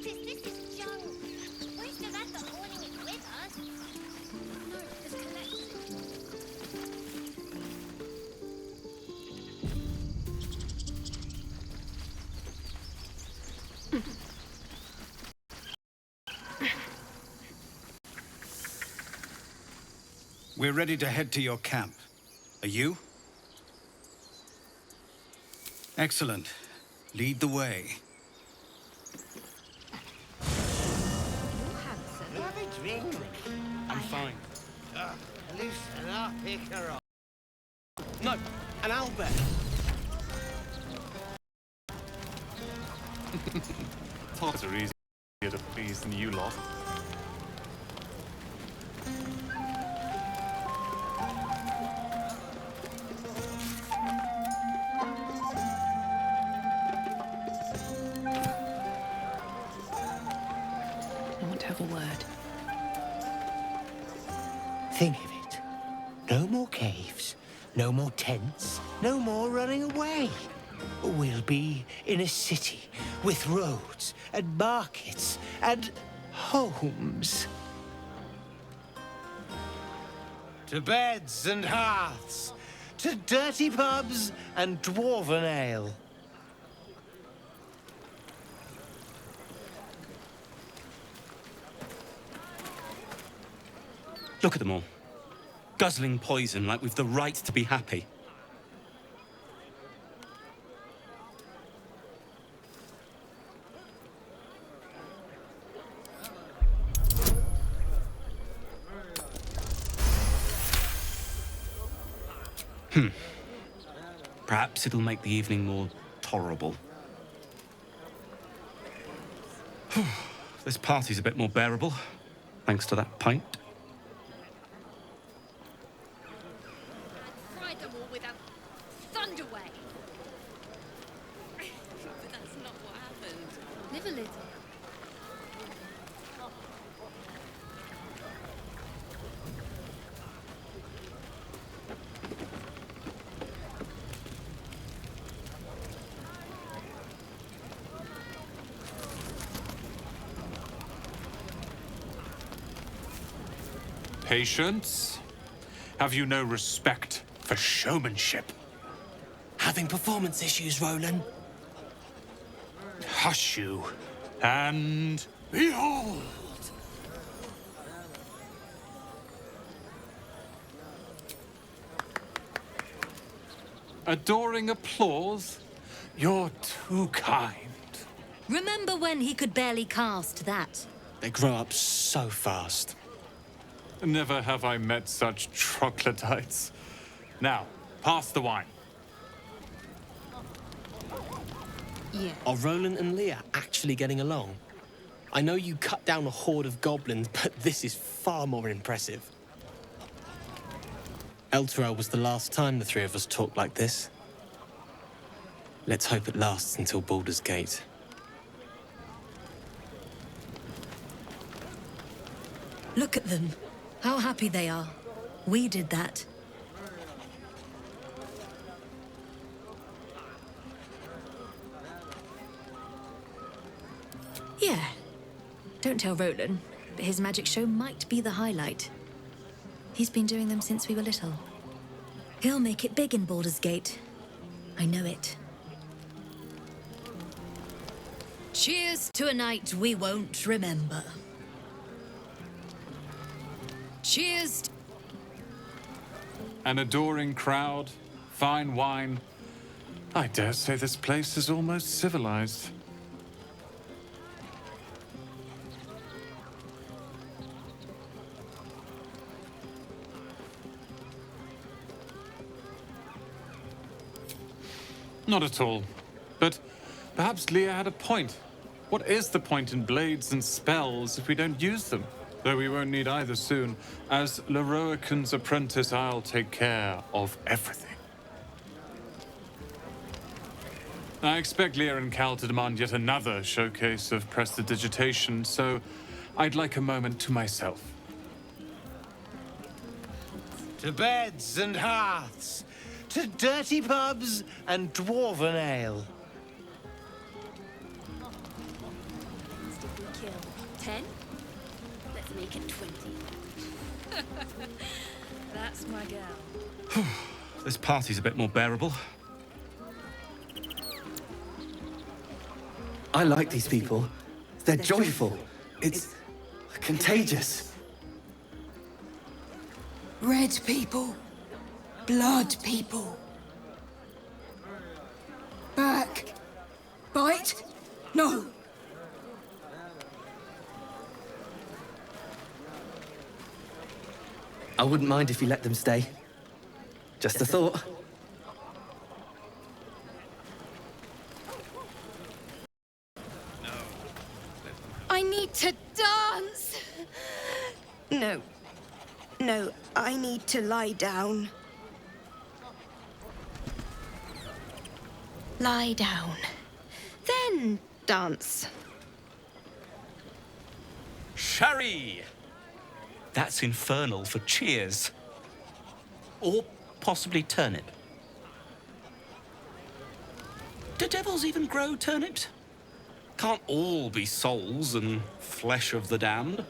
This is junk. We still have the hoarding it with us. No, just collect it. We're ready to head to your camp. Are you? Excellent. Lead the way. Have a drink. I'm fine. Loosen up, pick her up. No, an owlbear. Tods are easier to please than you lot. I want to have a word. Think of it. No more caves, no more tents, no more running away. We'll be in a city with roads and markets and homes. To beds and hearths, to dirty pubs and dwarven ale. Look at them all. Guzzling poison like we've the right to be happy. Perhaps it'll make the evening more tolerable. This party's a bit more bearable, thanks to that pint. Fried them all with a thunderwave. But that's not what happened. Live a little. Patience? Have you no respect for showmanship? Having performance issues, Roland. Hush you, and behold! Adoring applause? You're too kind. Remember when he could barely cast that? They grow up so fast. Never have I met such troglodytes. Now, pass the wine. Yeah. Are Roland and Leah actually getting along? I know you cut down a horde of goblins, but this is far more impressive. Elturel was the last time the three of us talked like this. Let's hope it lasts until Baldur's Gate. Look at them. How happy they are. We did that. Yeah. Don't tell Roland, but his magic show might be the highlight. He's been doing them since we were little. He'll make it big in Baldur's Gate. I know it. Cheers to a night we won't remember. Cheers. An adoring crowd, fine wine. I dare say this place is almost civilized. Not at all. But perhaps Leah had a point. What is the point in blades and spells if we don't use them? Though we won't need either soon. As Leroican's apprentice, I'll take care of everything. I expect Leah and Cal to demand yet another showcase of prestidigitation, so I'd like a moment to myself. To beds and hearths, to dirty pubs and dwarven ale. kill? 10? Let's make it 20. That's my girl. This party's a bit more bearable. I like these people. They're joyful. It's contagious. Red people. Blood people. Back. Bite? No. I wouldn't mind if you let them stay. Just a thought. I need to dance. No. No, I need to lie down. Lie down. Then dance. Sherry! That's infernal for cheers. Or possibly turnip. Do devils even grow turnips? Can't all be souls and flesh of the damned.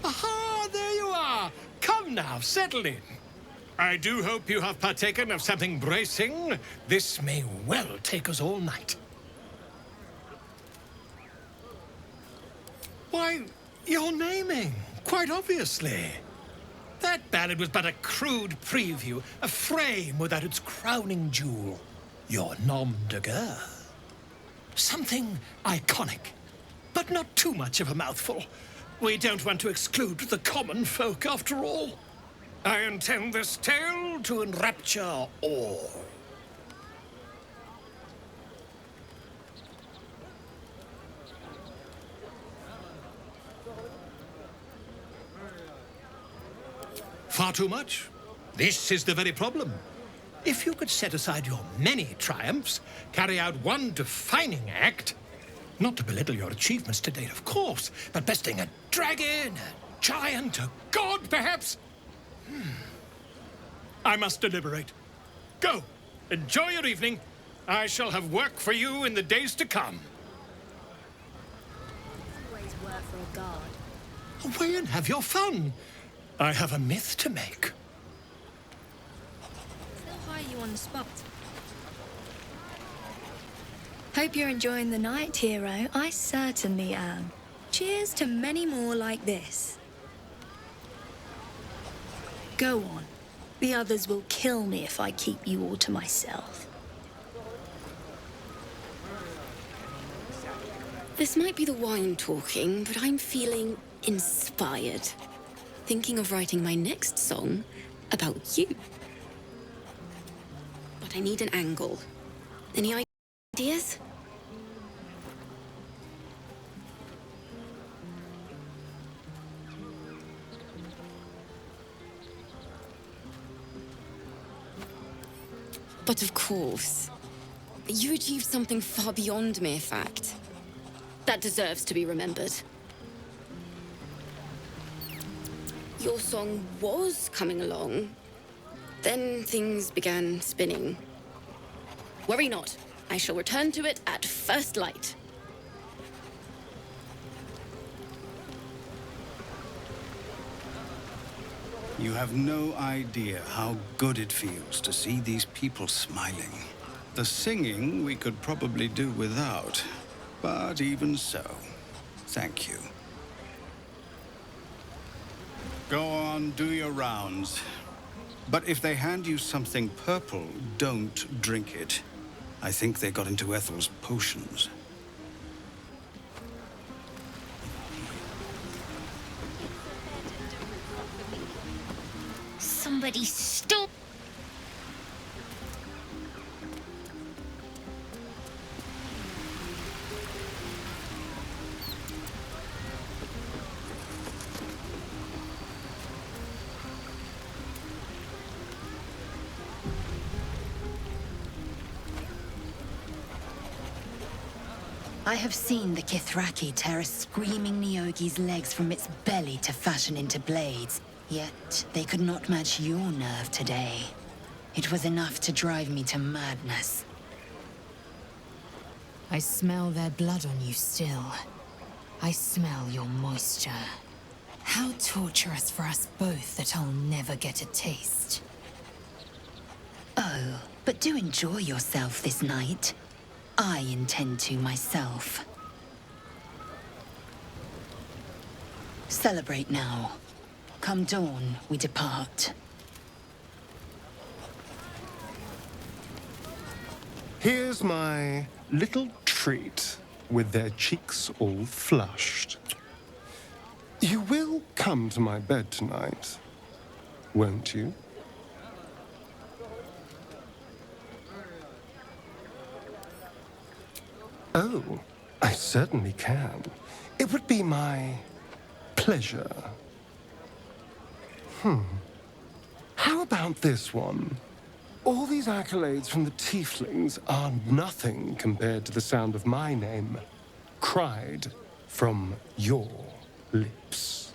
Aha, there you are. Come now, settle in. I do hope you have partaken of something bracing. This may well take us all night. Why, you're naming, quite obviously. That ballad was but a crude preview, a frame without its crowning jewel. Your nom de guerre. Something iconic, but not too much of a mouthful. We don't want to exclude the common folk, after all. I intend this tale to enrapture all. Far too much? This is the very problem. If you could set aside your many triumphs, carry out one defining act, not to belittle your achievements to date, of course, but besting a dragon, a giant, a god, perhaps. I must deliberate. Go. Enjoy your evening. I shall have work for you in the days to come. Always work for a guard. Away and have your fun. I have a myth to make. They'll hire you on the spot. Hope you're enjoying the night, hero. I certainly am. Cheers to many more like this. Go on. The others will kill me if I keep you all to myself. This might be the wine talking, but I'm feeling inspired. Thinking of writing my next song about you. But I need an angle. Any ideas? But of course, you achieved something far beyond mere fact. That deserves to be remembered. Your song was coming along. Then things began spinning. Worry not. I shall return to it at first light. You have no idea how good it feels to see these people smiling. The singing we could probably do without, but even so, thank you. Go on, do your rounds. But if they hand you something purple, don't drink it. I think they got into Ethel's potions. Somebody stop! I have seen the Kithraki tear a screaming Neogi's legs from its belly to fashion into blades. Yet they could not match your nerve today. It was enough to drive me to madness. I smell their blood on you still. I smell your moisture. How torturous for us both that I'll never get a taste. Oh, but do enjoy yourself this night. I intend to myself. Celebrate now. Come dawn, we depart. Here's my little treat with their cheeks all flushed. You will come to my bed tonight, won't you? Oh, I certainly can. It would be my pleasure. How about this one? All these accolades from the tieflings are nothing compared to the sound of my name, cried from your lips.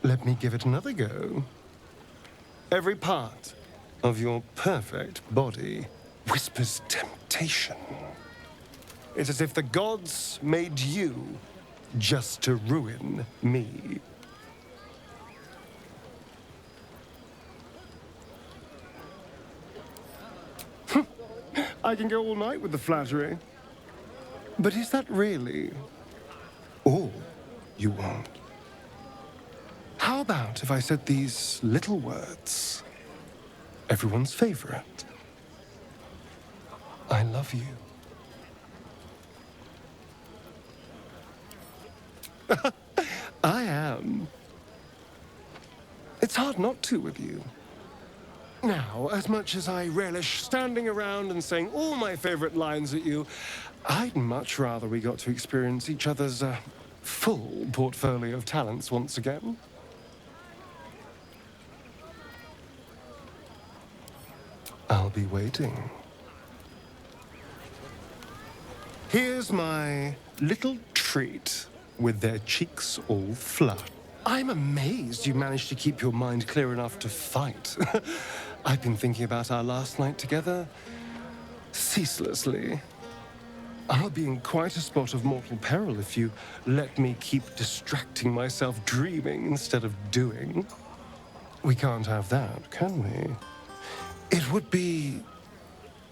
Let me give it another go. Every part of your perfect body whispers temptation. It's as if the gods made you just to ruin me. I can go all night with the flattery. But is that really all you want? How about if I said these little words? Everyone's favorite. I love you. I am. It's hard not to with you. Now, as much as I relish standing around and saying all my favorite lines at you, I'd much rather we got to experience each other's full portfolio of talents once again. I'll be waiting. Here's my little treat with their cheeks all flushed. I'm amazed you managed to keep your mind clear enough to fight. I've been thinking about our last night together ceaselessly. I'll be in quite a spot of mortal peril if you let me keep distracting myself dreaming instead of doing. We can't have that, can we? It would be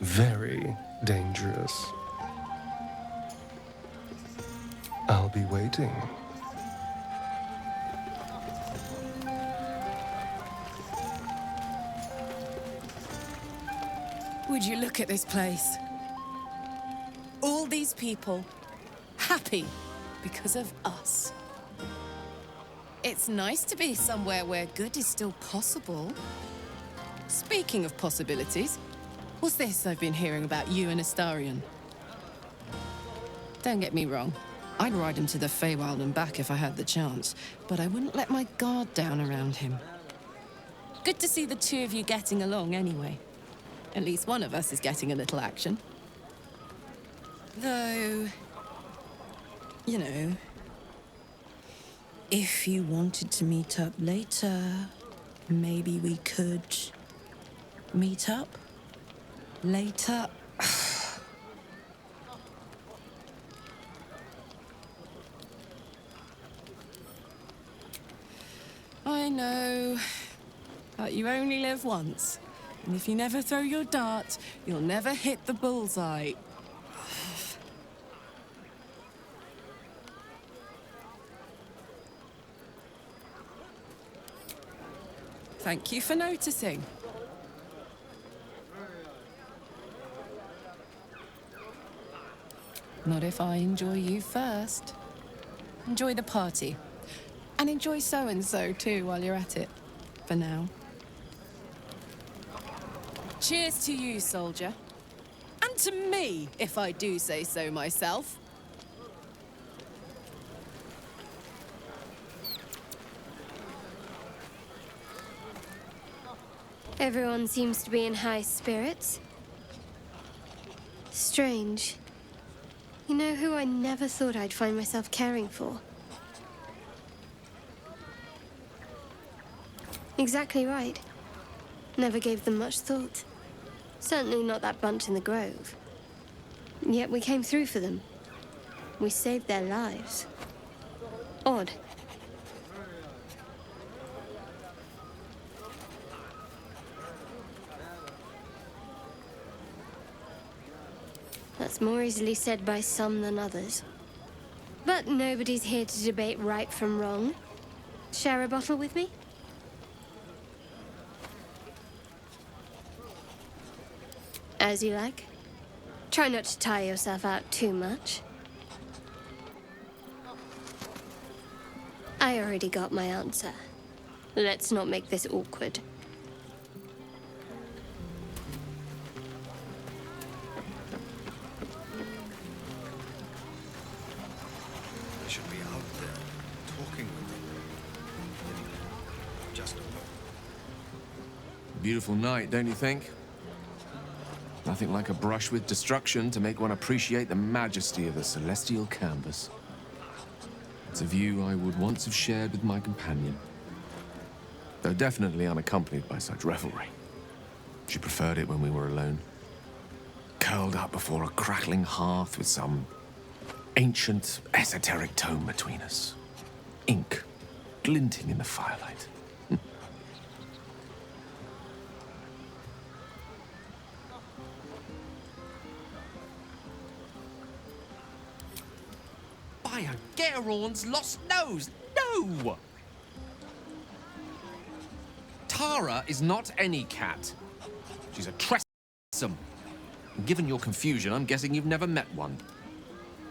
very dangerous. I'll be waiting. Would you look at this place? All these people happy because of us. It's nice to be somewhere where good is still possible. Speaking of possibilities, what's this I've been hearing about you and Astarion? Don't get me wrong. I'd ride him to the Feywild and back if I had the chance, but I wouldn't let my guard down around him. Good to see the two of you getting along anyway. At least one of us is getting a little action. Though, you know, if you wanted to meet up later, maybe we could meet up later. I know, but you only live once. And if you never throw your dart, you'll never hit the bullseye. Thank you for noticing. Not if I enjoy you first. Enjoy the party. And enjoy so-and-so too while you're at it. For now. Cheers to you, soldier. And to me, if I do say so myself. Everyone seems to be in high spirits. Strange. You know who I never thought I'd find myself caring for? Exactly right. Never gave them much thought. Certainly not that bunch in the grove. Yet we came through for them. We saved their lives. Odd. That's more easily said by some than others. But nobody's here to debate right from wrong. Share a bottle with me? As you like. Try not to tire yourself out too much. I already got my answer. Let's not make this awkward. I should be out there, talking with them. Just a moment. Beautiful night, don't you think? Nothing like a brush with destruction to make one appreciate the majesty of the celestial canvas. It's a view I would once have shared with my companion, though definitely unaccompanied by such revelry. She preferred it when we were alone, curled up before a crackling hearth with some ancient, esoteric tome between us. Ink glinting in the firelight. By a Gerorn's lost nose! No! Tara is not any cat. She's a tressum. And given your confusion, I'm guessing you've never met one.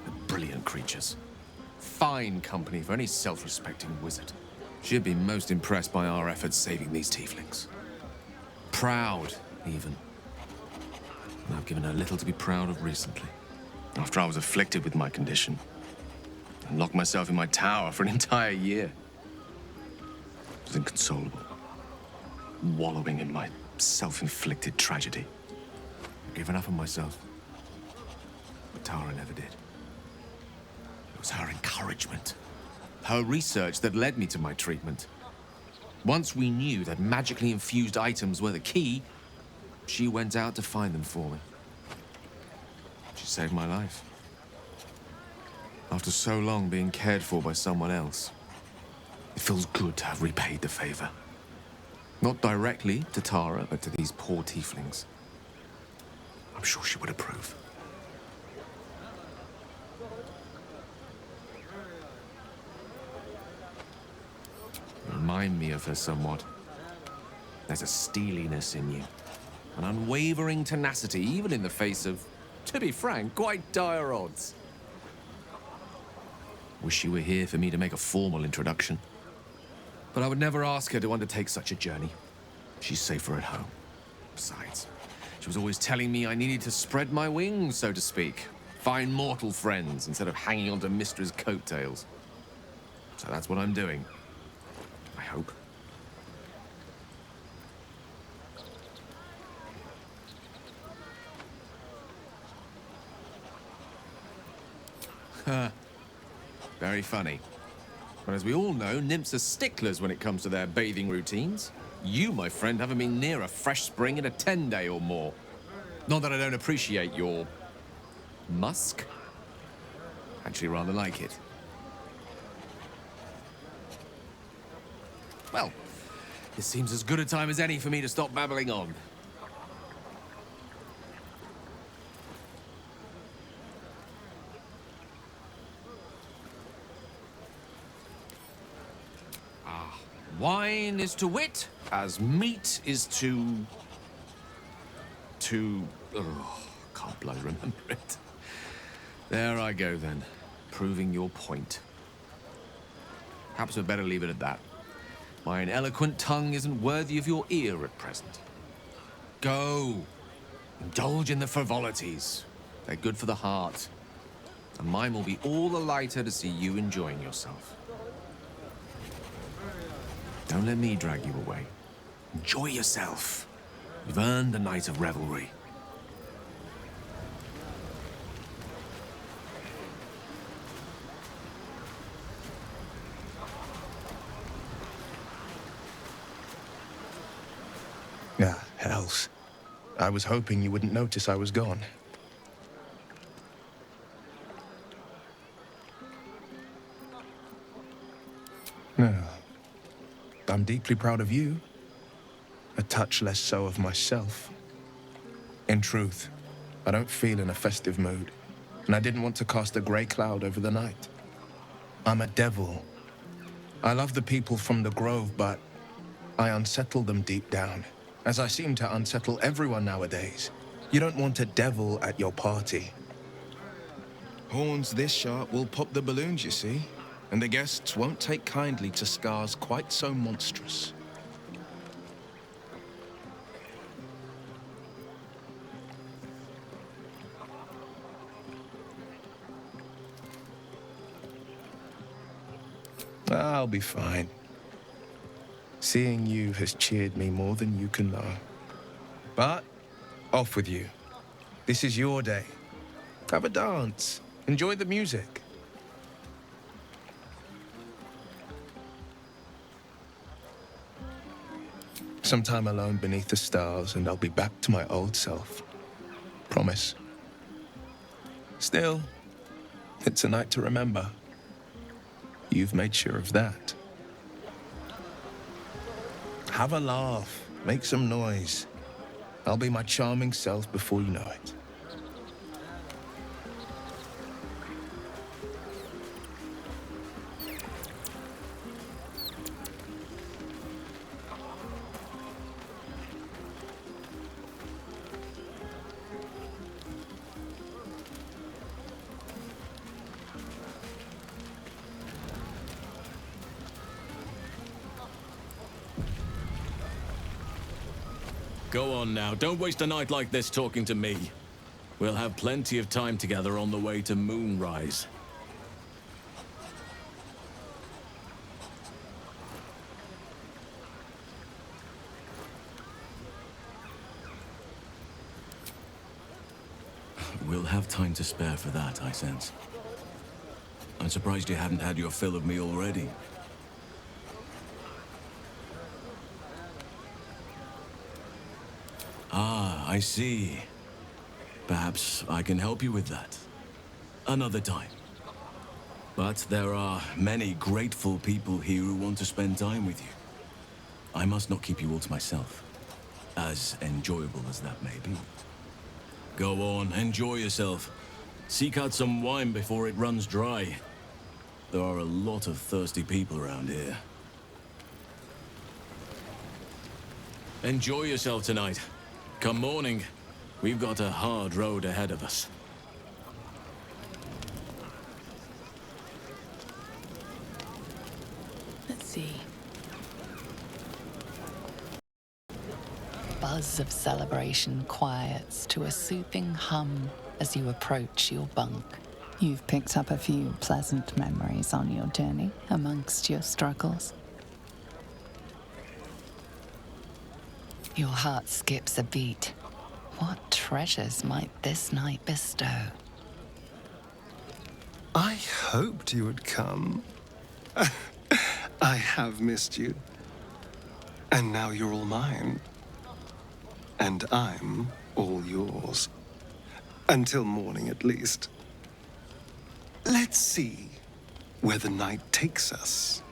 They're brilliant creatures. Fine company for any self-respecting wizard. She'd be most impressed by our efforts saving these tieflings. Proud, even. And I've given her little to be proud of recently. After I was afflicted with my condition, and locked myself in my tower for an entire year. I was inconsolable, wallowing in my self-inflicted tragedy. I'd given up on myself, but Tara never did. It was her encouragement, her research that led me to my treatment. Once we knew that magically infused items were the key, she went out to find them for me. She saved my life. After so long being cared for by someone else, it feels good to have repaid the favor. Not directly to Tara, but to these poor tieflings. I'm sure she would approve. You remind me of her somewhat. There's a steeliness in you, an unwavering tenacity, even in the face of, to be frank, quite dire odds. Wish you were here for me to make a formal introduction. But I would never ask her to undertake such a journey. She's safer at home. Besides, she was always telling me I needed to spread my wings, so to speak. Find mortal friends instead of hanging onto Mistra's coattails. So that's what I'm doing. I hope. Very funny. But as we all know, nymphs are sticklers when it comes to their bathing routines. You, my friend, haven't been near a fresh spring in a 10-day or more. Not that I don't appreciate your musk. Actually rather like it. Well, this seems as good a time as any for me to stop babbling on. Wine is to wit, as meat is to... Oh, can't bloody remember it. There I go, then. Proving your point. Perhaps we'd better leave it at that. My ineloquent tongue isn't worthy of your ear at present. Go. Indulge in the frivolities. They're good for the heart. And mine will be all the lighter to see you enjoying yourself. Don't let me drag you away. Enjoy yourself. You've earned a night of revelry. Hells. I was hoping you wouldn't notice I was gone. No. I'm deeply proud of you. A touch less so of myself. In truth, I don't feel in a festive mood, and I didn't want to cast a grey cloud over the night. I'm a devil. I love the people from the Grove, but I unsettle them deep down, as I seem to unsettle everyone nowadays. You don't want a devil at your party. Horns this sharp will pop the balloons, you see, and the guests won't take kindly to scars quite so monstrous. I'll be fine. Seeing you has cheered me more than you can know. But, off with you. This is your day. Have a dance. Enjoy the music. Some time alone beneath the stars, and I'll be back to my old self. Promise. Still, it's a night to remember. You've made sure of that. Have a laugh. Make some noise. I'll be my charming self before you know it. Go on now, don't waste a night like this talking to me. We'll have plenty of time together on the way to moonrise. We'll have time to spare for that, I sense. I'm surprised you haven't had your fill of me already. Ah, I see. Perhaps I can help you with that. Another time. But there are many grateful people here who want to spend time with you. I must not keep you all to myself, as enjoyable as that may be. Go on, enjoy yourself. Seek out some wine before it runs dry. There are a lot of thirsty people around here. Enjoy yourself tonight. Come morning, we've got a hard road ahead of us. Let's see. Buzz of celebration quiets to a soothing hum as you approach your bunk. You've picked up a few pleasant memories on your journey amongst your struggles. Your heart skips a beat. What treasures might this night bestow? I hoped you would come. I have missed you. And now you're all mine. And I'm all yours. Until morning, at least. Let's see where the night takes us.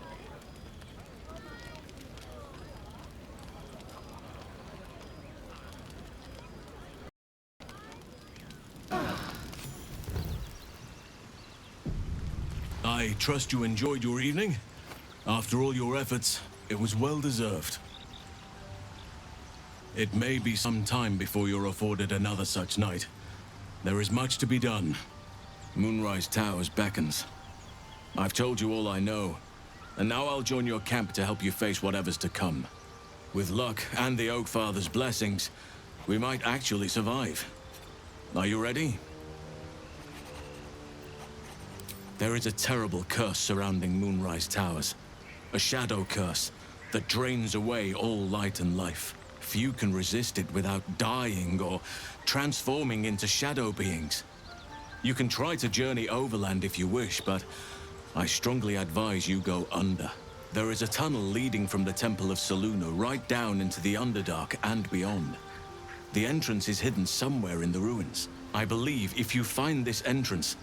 I trust you enjoyed your evening. After all your efforts, it was well deserved. It may be some time before you're afforded another such night. There is much to be done. Moonrise Towers beckons. I've told you all I know, and now I'll join your camp to help you face whatever's to come. With luck and the Oak Father's blessings, we might actually survive. Are you ready? There is a terrible curse surrounding Moonrise Towers. A shadow curse that drains away all light and life. Few can resist it without dying or transforming into shadow beings. You can try to journey overland if you wish, but I strongly advise you go under. There is a tunnel leading from the Temple of Saluna right down into the Underdark and beyond. The entrance is hidden somewhere in the ruins. I believe if you find this entrance,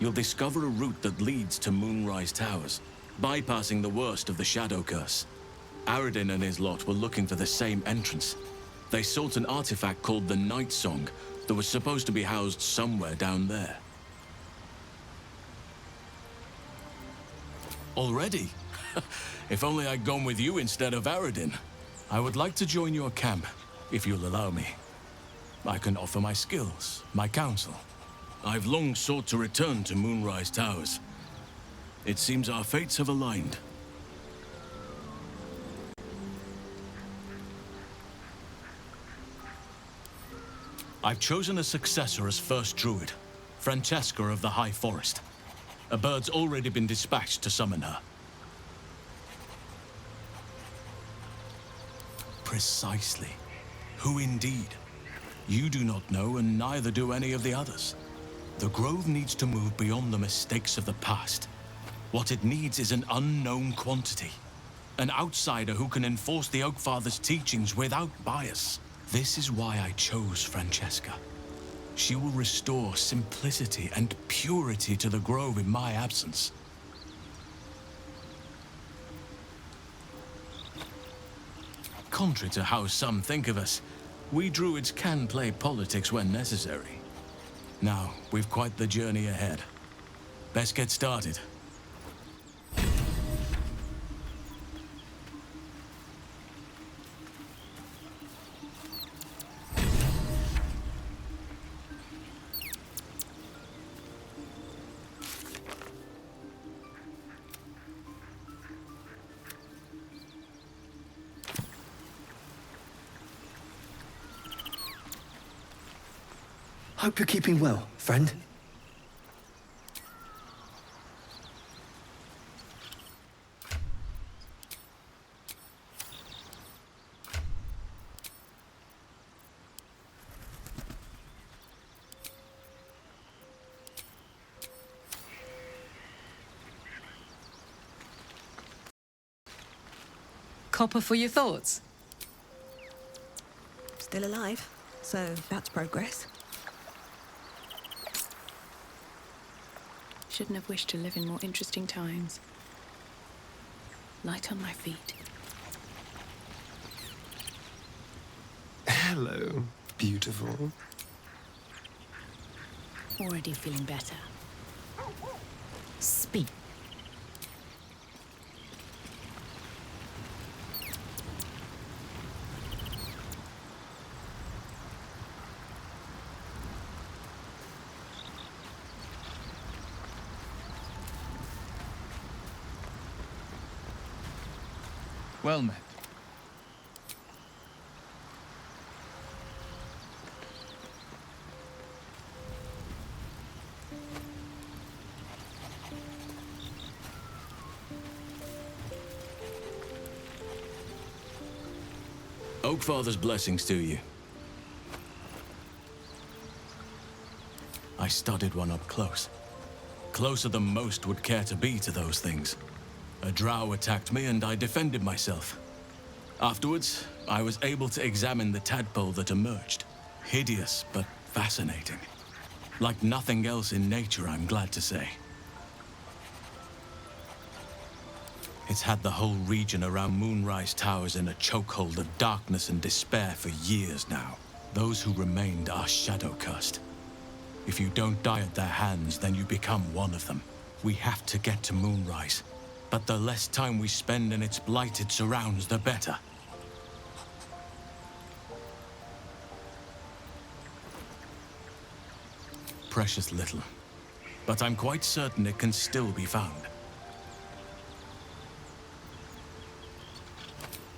you'll discover a route that leads to Moonrise Towers, bypassing the worst of the Shadow Curse. Aradin and his lot were looking for the same entrance. They sought an artifact called the Night Song that was supposed to be housed somewhere down there. Already? If only I'd gone with you instead of Aradin. I would like to join your camp, if you'll allow me. I can offer my skills, my counsel. I've long sought to return to Moonrise Towers. It seems our fates have aligned. I've chosen a successor as first druid, Francesca of the High Forest. A bird's already been dispatched to summon her. Precisely. Who indeed? You do not know, and neither do any of the others. The Grove needs to move beyond the mistakes of the past. What it needs is an unknown quantity. An outsider who can enforce the Oakfather's teachings without bias. This is why I chose Francesca. She will restore simplicity and purity to the Grove in my absence. Contrary to how some think of us, we druids can play politics when necessary. Now, we've quite the journey ahead. Best get started. Hope you're keeping well, friend. Copper for your thoughts? Still alive, so that's progress. Shouldn't have wished to live in more interesting times. Light on my feet. Hello, beautiful. Already feeling better. Speak. Well met. Oakfather's blessings to you. I studied one up close. Closer than most would care to be to those things. A drow attacked me and I defended myself. Afterwards, I was able to examine the tadpole that emerged. Hideous, but fascinating. Like nothing else in nature, I'm glad to say. It's had the whole region around Moonrise Towers in a chokehold of darkness and despair for years now. Those who remained are shadow-cursed. If you don't die at their hands, then you become one of them. We have to get to Moonrise. But the less time we spend in its blighted surrounds, the better. Precious little. But I'm quite certain it can still be found.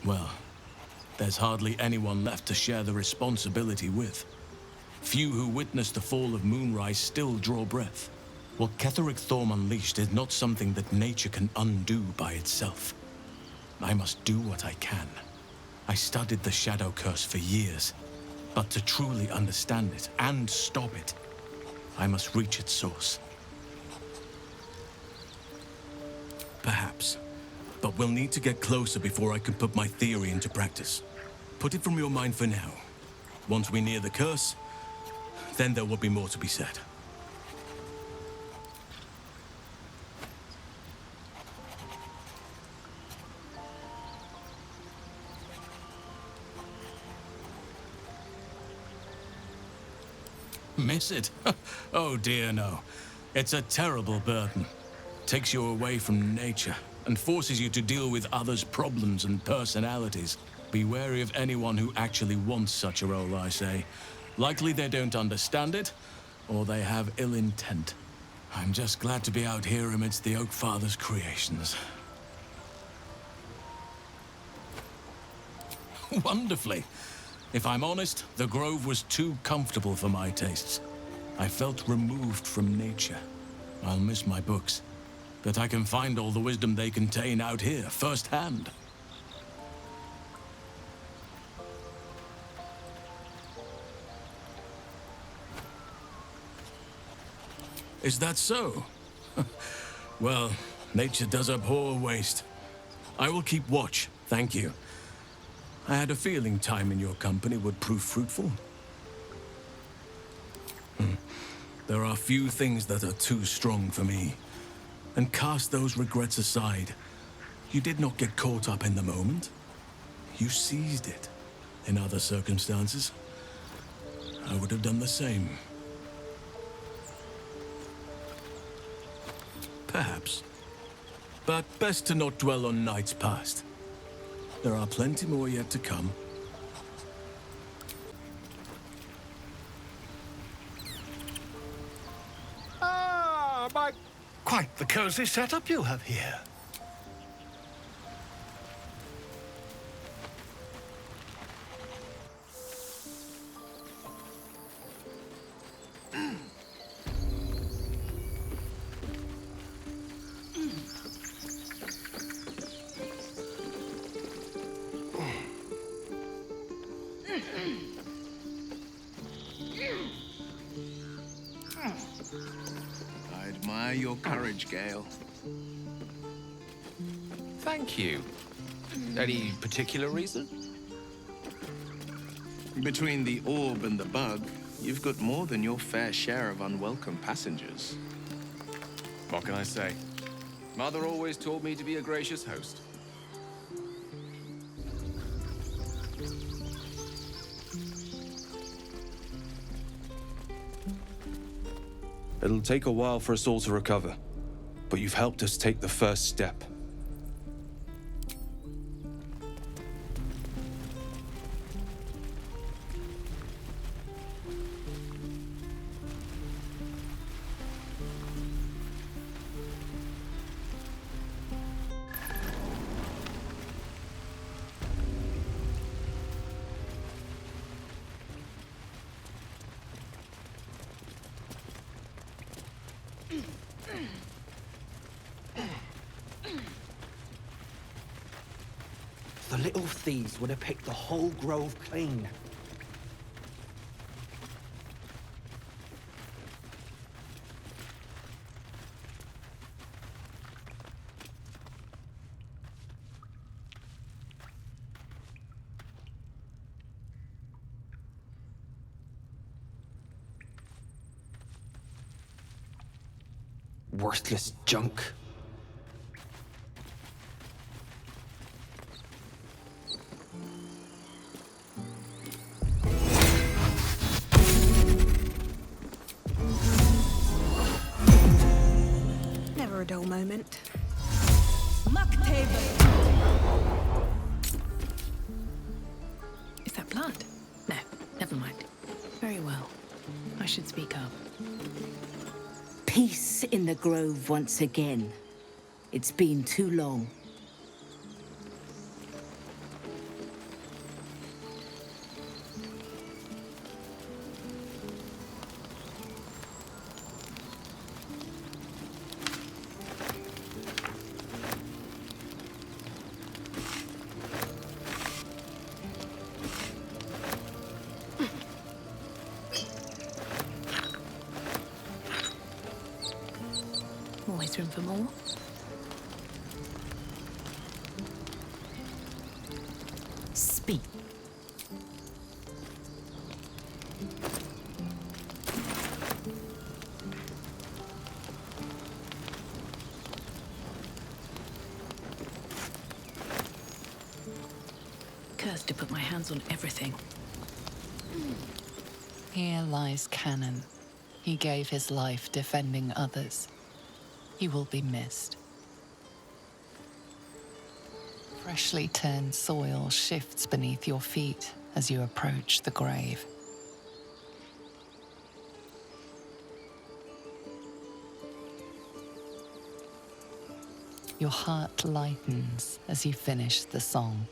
Well, there's hardly anyone left to share the responsibility with. Few who witnessed the fall of Moonrise still draw breath. What Ketheric Thorm unleashed is not something that nature can undo by itself. I must do what I can. I studied the Shadow Curse for years, but to truly understand it and stop it, I must reach its source. Perhaps. but we'll need to get closer before I can put my theory into practice. Put it from your mind for now. Once we near the curse, then there will be more to be said. Miss it? Oh dear, no. It's a terrible burden. Takes you away from nature and forces you to deal with others' problems and personalities. Be wary of anyone who actually wants such a role, I say. Likely they don't understand it, or they have ill intent. I'm just glad to be out here amidst the Oak Father's creations. Wonderfully. If I'm honest, the grove was too comfortable for my tastes. I felt removed from nature. I'll miss my books, but I can find all the wisdom they contain out here, firsthand. Is that so? Well, nature does abhor waste. I will keep watch, thank you. I had a feeling time in your company would prove fruitful. There are few things that are too strong for me. And cast those regrets aside. You did not get caught up in the moment. You seized it. In other circumstances, I would have done the same. Perhaps. But best to not dwell on nights past. There are plenty more yet to come. Ah, my... Quite the cozy setup you have here. I admire your courage, Gale. Thank you. Any particular reason? Between the orb and the bug, you've got more than your fair share of unwelcome passengers. What can I say? Mother always taught me to be a gracious host. It'll take a while for us all to recover, but you've helped us take the first step. The little thieves would have picked the whole grove clean. Worthless junk. Never a dull moment. Is that blood? No, never mind. Very well. I should speak up. Peace in the grove once again. It's been too long. Always room for more. Speak. Cursed to put my hands on everything. Here lies Cannon. He gave his life defending others. He will be missed. Freshly turned soil shifts beneath your feet as you approach the grave. Your heart lightens as you finish the song.